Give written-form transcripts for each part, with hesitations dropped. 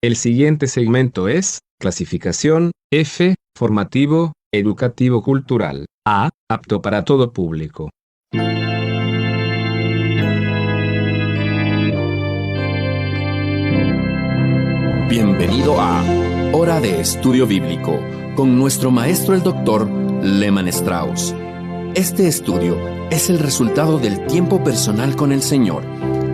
El siguiente segmento es clasificación F, formativo, educativo cultural. A, apto para todo público. Bienvenido a Hora de Estudio Bíblico con nuestro maestro el Dr. Lehman Strauss. Este estudio es el resultado del tiempo personal con el Señor,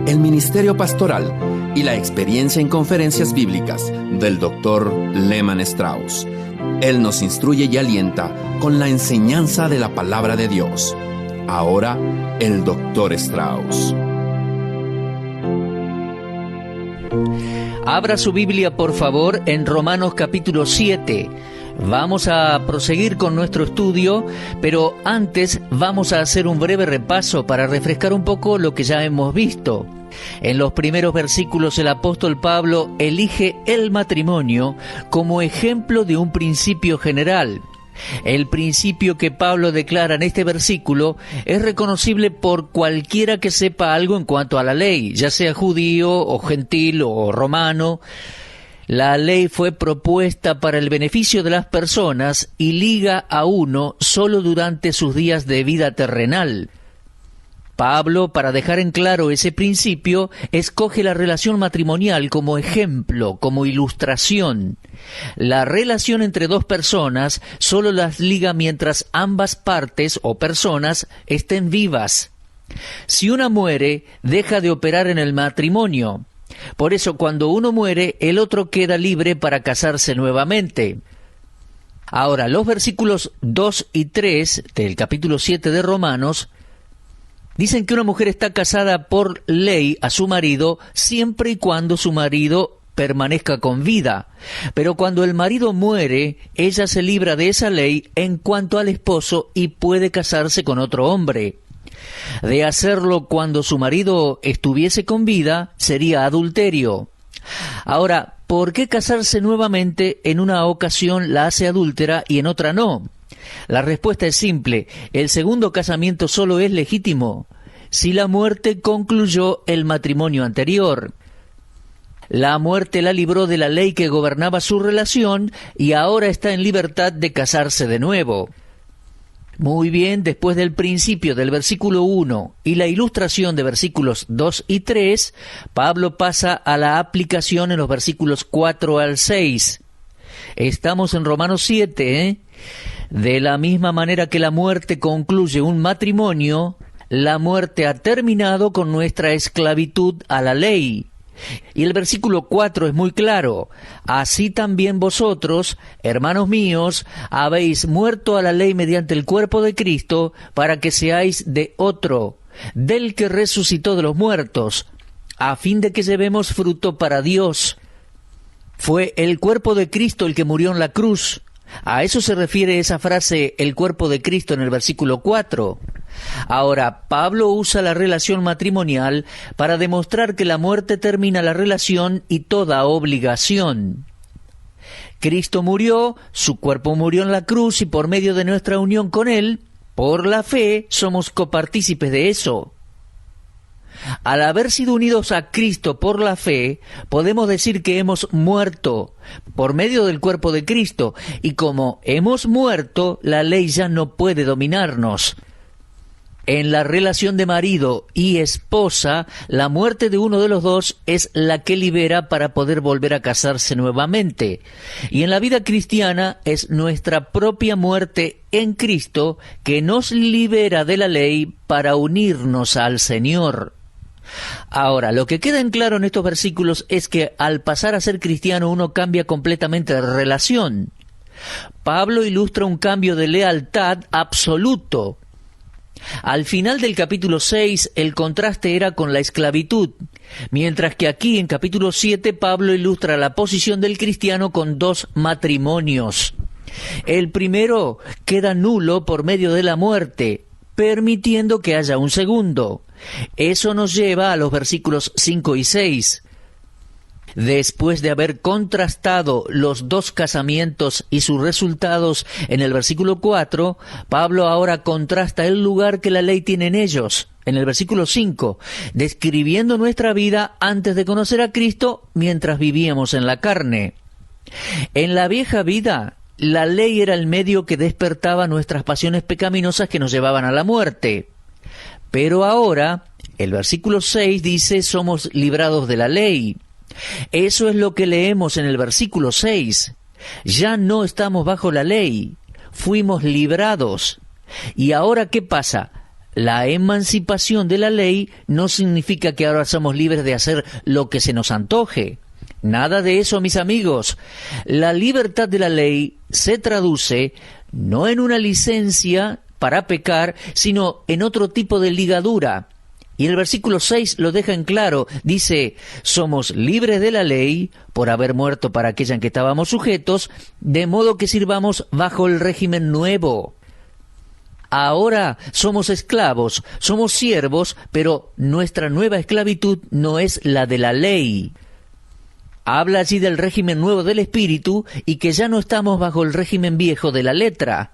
el ministerio pastoral y la experiencia en conferencias bíblicas del Dr. Lehman Strauss. Él nos instruye y alienta con la enseñanza de la palabra de Dios. Ahora, el Dr. Strauss. Abra su Biblia, por favor, en Romanos capítulo 7. Vamos a proseguir con nuestro estudio, pero antes vamos a hacer un breve repaso para refrescar un poco lo que ya hemos visto. En los primeros versículos el apóstol Pablo elige el matrimonio como ejemplo de un principio general. El principio que Pablo declara en este versículo es reconocible por cualquiera que sepa algo en cuanto a la ley, ya sea judío o gentil o romano. La ley fue propuesta para el beneficio de las personas y liga a uno solo durante sus días de vida terrenal. Pablo, para dejar en claro ese principio, escoge la relación matrimonial como ejemplo, como ilustración. La relación entre dos personas solo las liga mientras ambas partes o personas estén vivas. Si una muere, deja de operar en el matrimonio. Por eso, cuando uno muere, el otro queda libre para casarse nuevamente. Ahora, los versículos 2 y 3 del capítulo 7 de Romanos dicen que una mujer está casada por ley a su marido siempre y cuando su marido permanezca con vida. Pero cuando el marido muere, ella se libra de esa ley en cuanto al esposo y puede casarse con otro hombre. De hacerlo cuando su marido estuviese con vida, sería adulterio. Ahora, ¿por qué casarse nuevamente en una ocasión la hace adúltera y en otra no? La respuesta es simple: el segundo casamiento solo es legítimo si la muerte concluyó el matrimonio anterior. La muerte la libró de la ley que gobernaba su relación y ahora está en libertad de casarse de nuevo. Muy bien, después del principio del versículo 1 y la ilustración de versículos 2 y 3, Pablo pasa a la aplicación en los versículos 4 al 6. Estamos en Romanos 7, De la misma manera que la muerte concluye un matrimonio, la muerte ha terminado con nuestra esclavitud a la ley. Y el versículo 4 es muy claro: así también vosotros, hermanos míos, habéis muerto a la ley mediante el cuerpo de Cristo, para que seáis de otro, del que resucitó de los muertos, a fin de que llevemos fruto para Dios. Fue el cuerpo de Cristo el que murió en la cruz. A eso se refiere esa frase, el cuerpo de Cristo, en el versículo 4. Ahora, Pablo usa la relación matrimonial para demostrar que la muerte termina la relación y toda obligación. Cristo murió, su cuerpo murió en la cruz y por medio de nuestra unión con Él, por la fe, somos copartícipes de eso. Al haber sido unidos a Cristo por la fe, podemos decir que hemos muerto por medio del cuerpo de Cristo, y como hemos muerto, la ley ya no puede dominarnos. En la relación de marido y esposa, la muerte de uno de los dos es la que libera para poder volver a casarse nuevamente. Y en la vida cristiana es nuestra propia muerte en Cristo que nos libera de la ley para unirnos al Señor. Ahora, lo que queda en claro en estos versículos es que al pasar a ser cristiano uno cambia completamente de relación. Pablo ilustra un cambio de lealtad absoluto. Al final del capítulo 6, el contraste era con la esclavitud, mientras que aquí en capítulo 7 Pablo ilustra la posición del cristiano con dos matrimonios. El primero queda nulo por medio de la muerte, permitiendo que haya un segundo. Eso nos lleva a los versículos 5 y 6. Después de haber contrastado los dos casamientos y sus resultados en el versículo 4, Pablo ahora contrasta el lugar que la ley tiene en ellos. en el versículo 5, describiendo nuestra vida antes de conocer a Cristo mientras vivíamos en la carne. En la vieja vida, la ley era el medio que despertaba nuestras pasiones pecaminosas que nos llevaban a la muerte. Pero ahora, el versículo 6 dice, somos librados de la ley. Eso es lo que leemos en el versículo 6. Ya no estamos bajo la ley, fuimos librados. ¿Y ahora qué pasa? La emancipación de la ley no significa que ahora somos libres de hacer lo que se nos antoje. Nada de eso, mis amigos. La libertad de la ley se traduce no en una licencia para pecar, sino en otro tipo de ligadura. Y el versículo 6 lo deja en claro. Dice, somos libres de la ley por haber muerto para aquella en que estábamos sujetos, de modo que sirvamos bajo el régimen nuevo. Ahora somos esclavos, somos siervos, pero nuestra nueva esclavitud no es la de la ley. Habla allí del régimen nuevo del espíritu y que ya no estamos bajo el régimen viejo de la letra.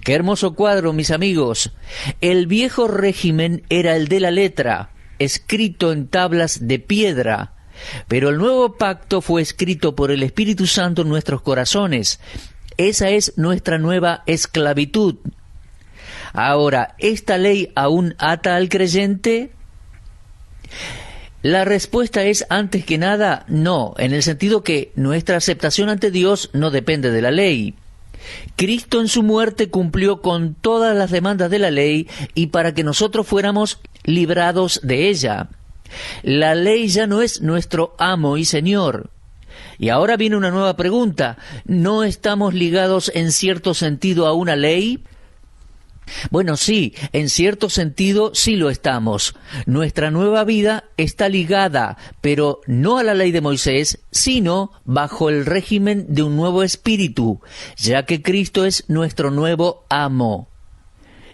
¡Qué hermoso cuadro, mis amigos! El viejo régimen era el de la letra, escrito en tablas de piedra, pero el nuevo pacto fue escrito por el Espíritu Santo en nuestros corazones. Esa es nuestra nueva esclavitud. Ahora, ¿esta ley aún ata al creyente? La respuesta es, antes que nada, no, en el sentido que nuestra aceptación ante Dios no depende de la ley. Cristo en su muerte cumplió con todas las demandas de la ley y para que nosotros fuéramos librados de ella. La ley ya no es nuestro amo y señor. Y ahora viene una nueva pregunta. ¿No estamos ligados en cierto sentido a una ley? Bueno, sí, en cierto sentido sí lo estamos. Nuestra nueva vida está ligada, pero no a la ley de Moisés, sino bajo el régimen de un nuevo espíritu, ya que Cristo es nuestro nuevo amo.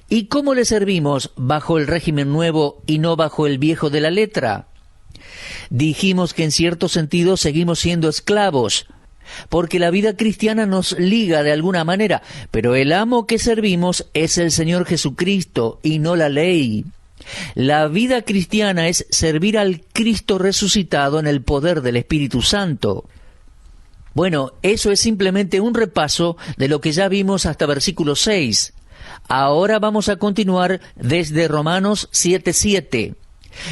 ¿Y cómo le servimos bajo el régimen nuevo y no bajo el viejo de la letra? Dijimos que en cierto sentido seguimos siendo esclavos, porque la vida cristiana nos liga de alguna manera, pero el amo que servimos es el Señor Jesucristo y no la ley. La vida cristiana es servir al Cristo resucitado en el poder del Espíritu Santo. Bueno, eso es simplemente un repaso de lo que ya vimos hasta versículo 6. Ahora vamos a continuar desde Romanos 7:7.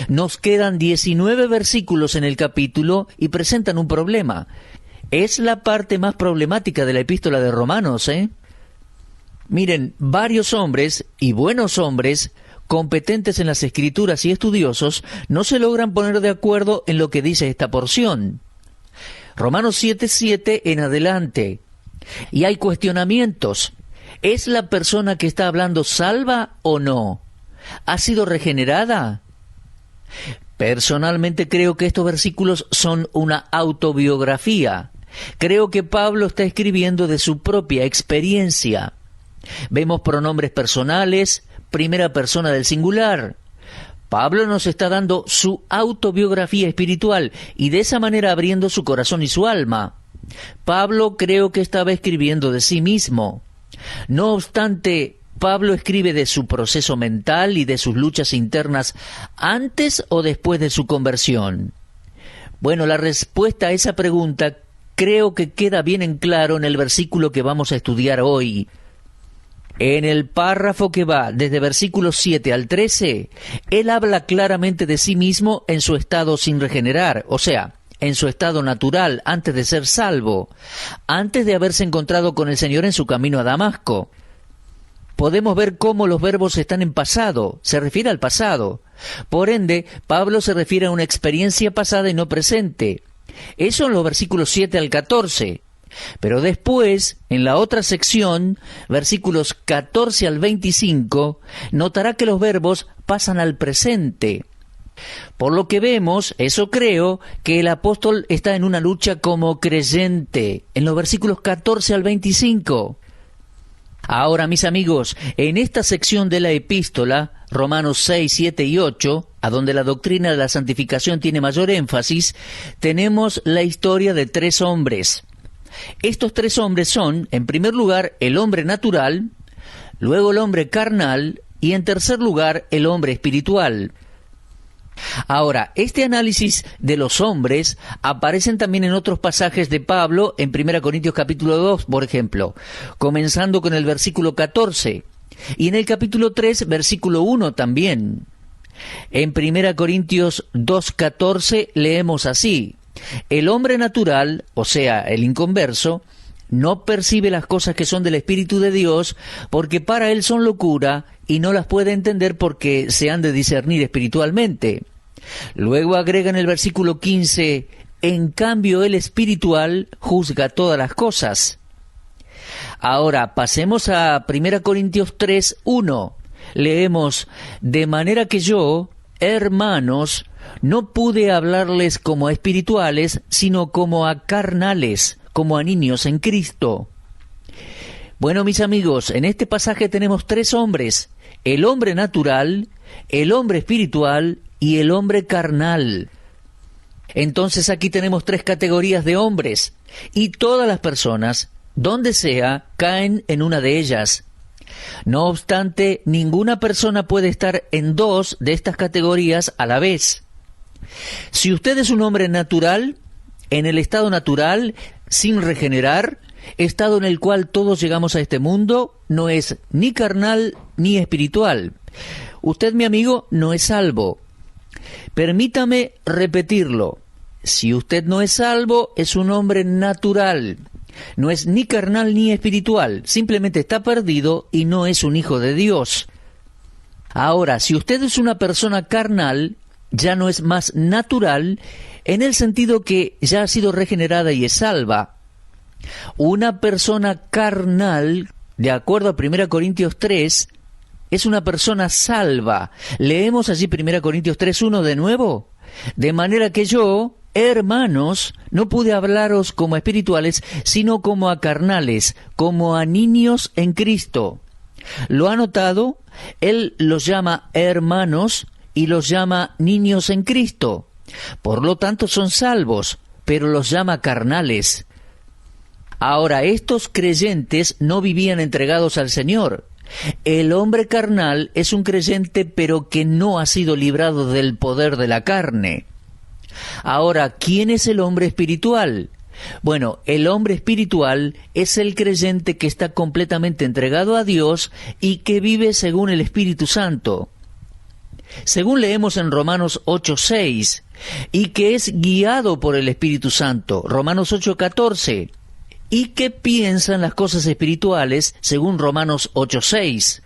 Nos quedan 19 versículos en el capítulo y presentan un problema. Es la parte más problemática de la epístola de Romanos, Miren, varios hombres, y buenos hombres, competentes en las Escrituras y estudiosos, no se logran poner de acuerdo en lo que dice esta porción. Romanos 7:7 en adelante. Y hay cuestionamientos. ¿Es la persona que está hablando salva o no? ¿Ha sido regenerada? Personalmente creo que estos versículos son una autobiografía. Creo que Pablo está escribiendo de su propia experiencia. Vemos pronombres personales, primera persona del singular. Pablo nos está dando su autobiografía espiritual y de esa manera abriendo su corazón y su alma. Pablo creo que estaba escribiendo de sí mismo. No obstante, Pablo escribe de su proceso mental y de sus luchas internas antes o después de su conversión. Bueno, la respuesta a esa pregunta creo que queda bien en claro en el versículo que vamos a estudiar hoy. En el párrafo que va desde versículos 7 al 13, él habla claramente de sí mismo en su estado sin regenerar, o sea, en su estado natural, antes de ser salvo, antes de haberse encontrado con el Señor en su camino a Damasco. Podemos ver cómo los verbos están en pasado, se refiere al pasado. Por ende, Pablo se refiere a una experiencia pasada y no presente. Eso en los versículos 7 al 14. Pero después, en la otra sección, versículos 14 al 25, notará que los verbos pasan al presente. Por lo que vemos, eso creo, que el apóstol está en una lucha como creyente, en los versículos 14 al 25. Ahora, mis amigos, en esta sección de la epístola, Romanos 6, 7 y 8, a donde la doctrina de la santificación tiene mayor énfasis, tenemos la historia de 3 hombres. Estos 3 hombres son, en primer lugar, el hombre natural, luego el hombre carnal y en tercer lugar el hombre espiritual. Ahora, este análisis de los hombres aparecen también en otros pasajes de Pablo, en 1 Corintios capítulo 2, por ejemplo, comenzando con el versículo 14, y en el capítulo 3, versículo 1 también. En 1 Corintios 2:14 leemos así: el hombre natural, o sea, el inconverso, no percibe las cosas que son del Espíritu de Dios, porque para él son locura, y no las puede entender porque se han de discernir espiritualmente. Luego agrega en el versículo 15, en cambio el espiritual juzga todas las cosas. Ahora pasemos a 1 Corintios 3:1. Leemos: de manera que yo, hermanos, no pude hablarles como a espirituales, sino como a carnales, como a niños en Cristo. Bueno, mis amigos, en este pasaje tenemos tres hombres: el hombre natural, el hombre espiritual y el hombre carnal. Entonces aquí tenemos tres categorías de hombres, y todas las personas, donde sea, caen en una de ellas. No obstante, ninguna persona puede estar en dos de estas categorías a la vez. Si usted es un hombre natural, en el estado natural, sin regenerar, estado en el cual todos llegamos a este mundo, no es ni carnal ni espiritual. Usted, mi amigo, no es salvo. Permítame repetirlo. Si usted no es salvo, es un hombre natural. No es ni carnal ni espiritual. Simplemente está perdido y no es un hijo de Dios. Ahora, si usted es una persona carnal, ya no es más natural, en el sentido que ya ha sido regenerada y es salva. Una persona carnal, de acuerdo a 1 Corintios 3, es una persona salva. Leemos allí 1 Corintios 3:1 de nuevo. De manera que yo, hermanos, no pude hablaros como a espirituales, sino como a carnales, como a niños en Cristo. ¿Lo ha notado? Él los llama hermanos y los llama niños en Cristo. Por lo tanto son salvos, pero los llama carnales. Ahora, estos creyentes no vivían entregados al Señor. El hombre carnal es un creyente, pero que no ha sido librado del poder de la carne. Ahora, ¿quién es el hombre espiritual? Bueno, el hombre espiritual es el creyente que está completamente entregado a Dios y que vive según el Espíritu Santo. Según leemos en Romanos 8:6, y que es guiado por el Espíritu Santo, Romanos 8:14, y que piensa en las cosas espirituales, según Romanos 8:6.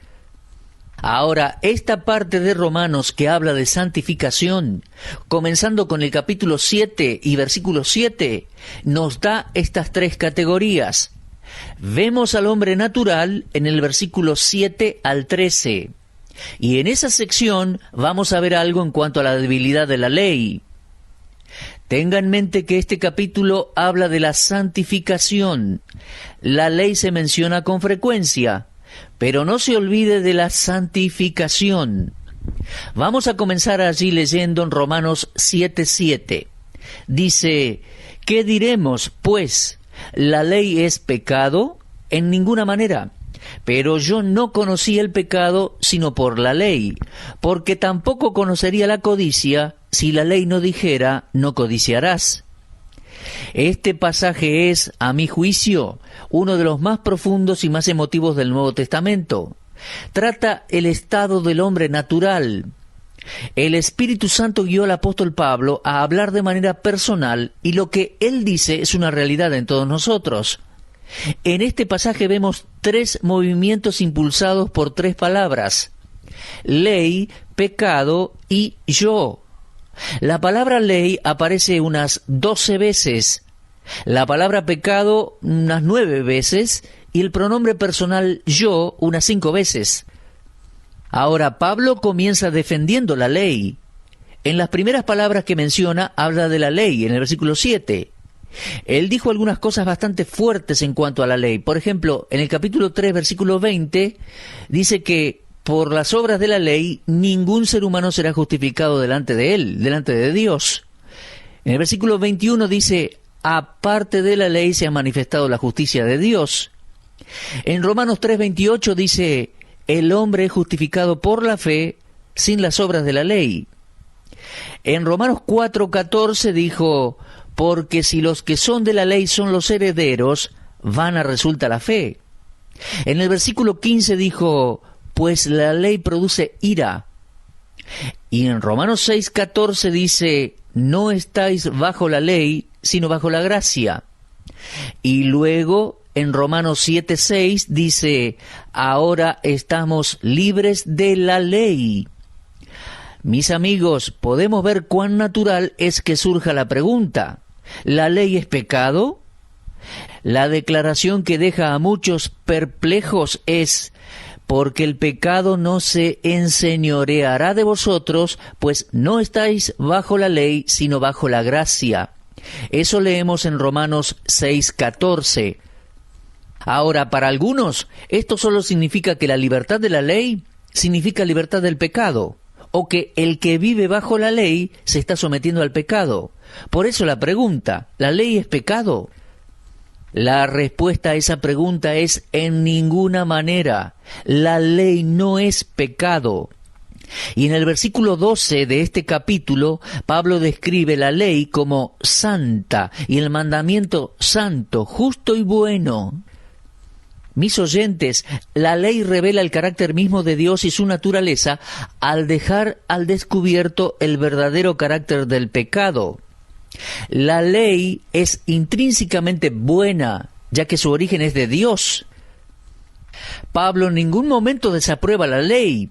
Ahora, esta parte de Romanos que habla de santificación, comenzando con el capítulo 7 y versículo 7, nos da estas tres categorías. Vemos al hombre natural en el versículo 7 al 13. Y en esa sección vamos a ver algo en cuanto a la debilidad de la ley. Tenga en mente que este capítulo habla de la santificación. La ley se menciona con frecuencia, pero no se olvide de la santificación. Vamos a comenzar allí leyendo en Romanos 7:7. Dice: ¿qué diremos, pues? ¿La ley es pecado? En ninguna manera. Pero yo no conocí el pecado sino por la ley, porque tampoco conocería la codicia si la ley no dijera, no codiciarás. Este pasaje es, a mi juicio, uno de los más profundos y más emotivos del Nuevo Testamento. Trata el estado del hombre natural. El Espíritu Santo guió al apóstol Pablo a hablar de manera personal, y lo que él dice es una realidad en todos nosotros. En este pasaje vemos tres movimientos impulsados por tres palabras: ley, pecado y yo. La palabra ley aparece unas 12 veces, la palabra pecado unas 9 veces y el pronombre personal yo unas 5 veces. Ahora, Pablo comienza defendiendo la ley. En las primeras palabras que menciona, habla de la ley, en el versículo 7. Él dijo algunas cosas bastante fuertes en cuanto a la ley. Por ejemplo, en el capítulo 3, versículo 20, dice que por las obras de la ley ningún ser humano será justificado delante de él, delante de Dios. En el versículo 21 dice: aparte de la ley se ha manifestado la justicia de Dios. En Romanos 3:28 dice: el hombre es justificado por la fe sin las obras de la ley. En Romanos 4:14 dijo, porque si los que son de la ley son los herederos, vana resulta la fe. En el versículo 15 dijo, pues la ley produce ira. Y en Romanos 6:14 dice, no estáis bajo la ley, sino bajo la gracia. Y luego en Romanos 7:6 dice, ahora estamos libres de la ley. Mis amigos, podemos ver cuán natural es que surja la pregunta, ¿la ley es pecado? La declaración que deja a muchos perplejos es, porque el pecado no se enseñoreará de vosotros, pues no estáis bajo la ley, sino bajo la gracia. Eso leemos en Romanos 6:14. Ahora, para algunos, esto solo significa que la libertad de la ley significa libertad del pecado, o que el que vive bajo la ley se está sometiendo al pecado. Por eso la pregunta, ¿la ley es pecado? La respuesta a esa pregunta es en ninguna manera. La ley no es pecado. Y en el versículo 12 de este capítulo, Pablo describe la ley como santa y el mandamiento santo, justo y bueno. Mis oyentes, la ley revela el carácter mismo de Dios y su naturaleza al dejar al descubierto el verdadero carácter del pecado. La ley es intrínsecamente buena, ya que su origen es de Dios. Pablo en ningún momento desaprueba la ley.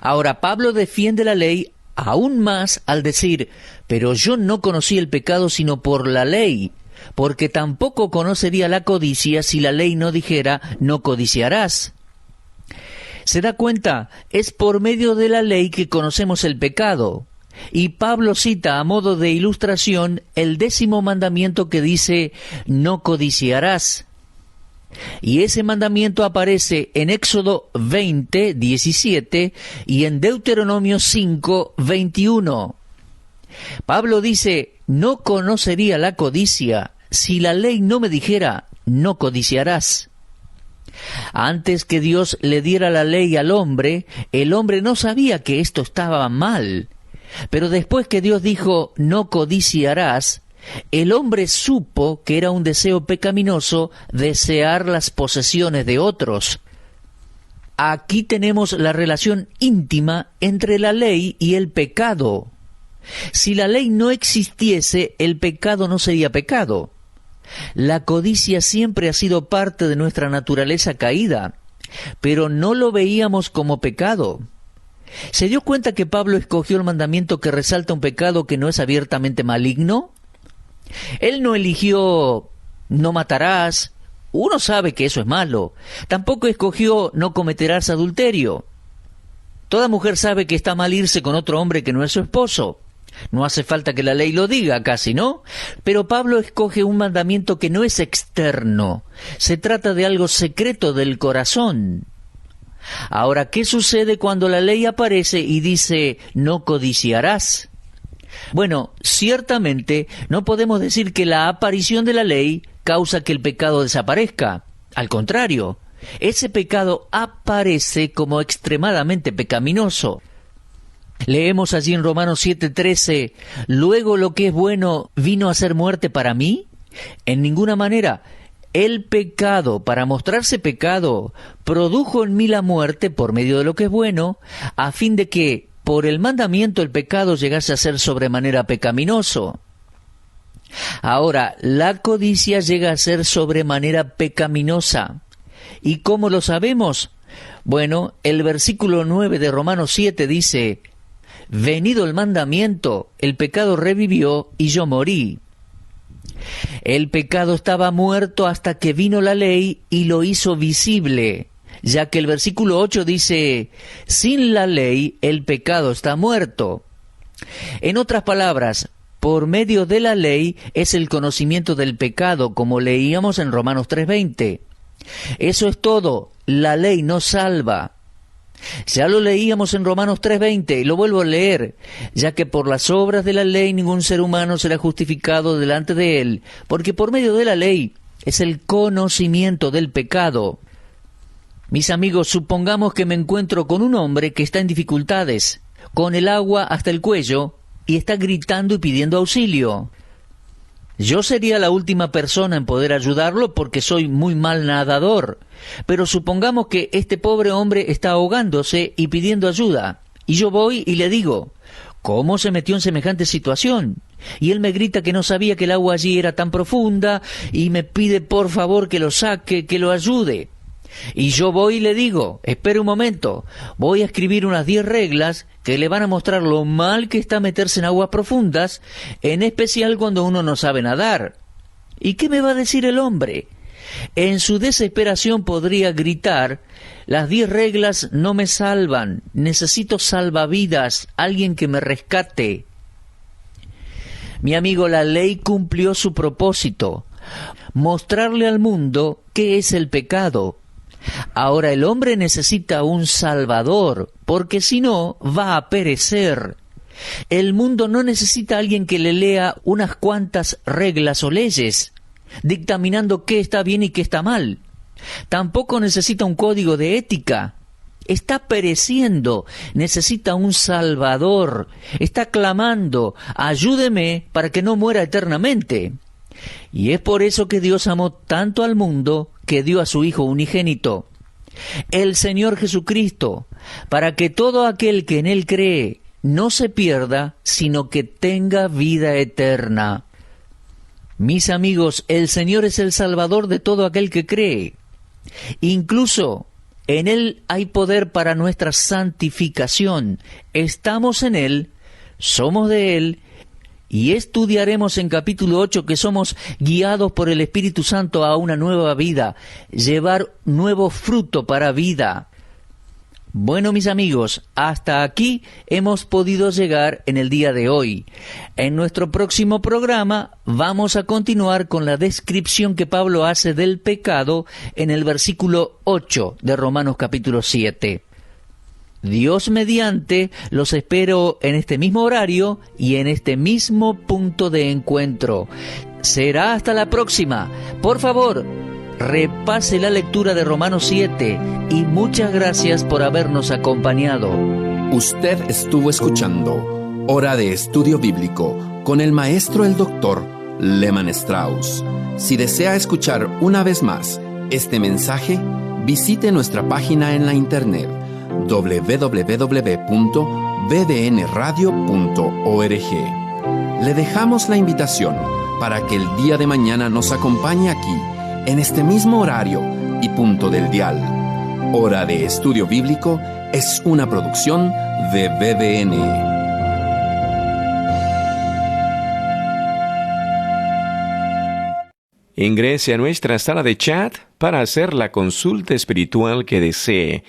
Ahora, Pablo defiende la ley aún más al decir, pero yo no conocí el pecado sino por la ley, porque tampoco conocería la codicia si la ley no dijera, no codiciarás. ¿Se da cuenta? Es por medio de la ley que conocemos el pecado. Y Pablo cita a modo de ilustración el 10º mandamiento que dice, no codiciarás. Y ese mandamiento aparece en Éxodo 20:17 y en Deuteronomio 5:21. Pablo dice, no conocería la codicia si la ley no me dijera, no codiciarás. Antes que Dios le diera la ley al hombre, el hombre no sabía que esto estaba mal. Pero después que Dios dijo, no codiciarás, el hombre supo que era un deseo pecaminoso desear las posesiones de otros. Aquí tenemos la relación íntima entre la ley y el pecado. Si la ley no existiese, el pecado no sería pecado. La codicia siempre ha sido parte de nuestra naturaleza caída, pero no lo veíamos como pecado. ¿Se dio cuenta que Pablo escogió el mandamiento que resalta un pecado que no es abiertamente maligno? Él no eligió no matarás, uno sabe que eso es malo. Tampoco escogió no cometerás adulterio. Toda mujer sabe que está mal irse con otro hombre que no es su esposo. No hace falta que la ley lo diga, casi, ¿no? Pero Pablo escoge un mandamiento que no es externo. Se trata de algo secreto del corazón. Ahora, ¿qué sucede cuando la ley aparece y dice, no codiciarás? Bueno, ciertamente no podemos decir que la aparición de la ley causa que el pecado desaparezca. Al contrario, ese pecado aparece como extremadamente pecaminoso. Leemos allí en Romanos 7:13, «Luego lo que es bueno vino a ser muerte para mí». En ninguna manera. El pecado, para mostrarse pecado, produjo en mí la muerte por medio de lo que es bueno, a fin de que, por el mandamiento, el pecado llegase a ser sobremanera pecaminoso. Ahora, la codicia llega a ser sobremanera pecaminosa. ¿Y cómo lo sabemos? Bueno, el versículo 9 de Romanos 7 dice, «Venido el mandamiento, el pecado revivió y yo morí». El pecado estaba muerto hasta que vino la ley y lo hizo visible, ya que el versículo 8 dice, sin la ley el pecado está muerto. En otras palabras, por medio de la ley es el conocimiento del pecado, como leíamos en Romanos 3:20. Eso es todo, la ley no salva. Ya lo leíamos en Romanos 3:20 y lo vuelvo a leer, ya que por las obras de la ley ningún ser humano será justificado delante de él, porque por medio de la ley es el conocimiento del pecado. Mis amigos, supongamos que me encuentro con un hombre que está en dificultades, con el agua hasta el cuello, y está gritando y pidiendo auxilio. Yo sería la última persona en poder ayudarlo porque soy muy mal nadador. Pero supongamos que este pobre hombre está ahogándose y pidiendo ayuda. Y yo voy y le digo, ¿cómo se metió en semejante situación? Y él me grita que no sabía que el agua allí era tan profunda y me pide por favor que lo saque, que lo ayude. Y yo voy y le digo, espere un momento, voy a escribir unas 10 reglas que le van a mostrar lo mal que está meterse en aguas profundas, en especial cuando uno no sabe nadar. ¿Y qué me va a decir el hombre? En su desesperación podría gritar, las 10 reglas no me salvan, necesito salvavidas, alguien que me rescate. Mi amigo, la ley cumplió su propósito, mostrarle al mundo qué es el pecado. Ahora el hombre necesita un salvador, porque si no, va a perecer. El mundo no necesita a alguien que le lea unas cuantas reglas o leyes, dictaminando qué está bien y qué está mal. Tampoco necesita un código de ética. Está pereciendo, necesita un salvador. Está clamando, ayúdeme para que no muera eternamente. Y es por eso que Dios amó tanto al mundo que dio a su Hijo unigénito, el Señor Jesucristo, para que todo aquel que en Él cree no se pierda, sino que tenga vida eterna. Mis amigos, el Señor es el Salvador de todo aquel que cree. Incluso en Él hay poder para nuestra santificación. Estamos en Él, somos de Él, y estudiaremos en capítulo 8 que somos guiados por el Espíritu Santo a una nueva vida, llevar nuevo fruto para vida. Bueno, mis amigos, hasta aquí hemos podido llegar en el día de hoy. En nuestro próximo programa vamos a continuar con la descripción que Pablo hace del pecado en el versículo 8 de Romanos capítulo 7. Dios mediante, los espero en este mismo horario y en este mismo punto de encuentro. Será hasta la próxima. Por favor, repase la lectura de Romanos 7 y muchas gracias por habernos acompañado. Usted estuvo escuchando Hora de Estudio Bíblico con el maestro el doctor Lehmann Strauss. Si desea escuchar una vez más este mensaje, visite nuestra página en la internet www.bbnradio.org. Le dejamos la invitación para que el día de mañana nos acompañe aquí, en este mismo horario y punto del dial. Hora de Estudio Bíblico es una producción de BBN. Ingrese a nuestra sala de chat para hacer la consulta espiritual que desee.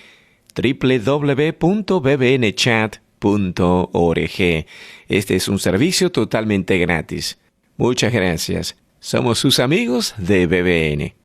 www.bbnchat.org. Este es un servicio totalmente gratis. Muchas gracias. Somos sus amigos de BBN.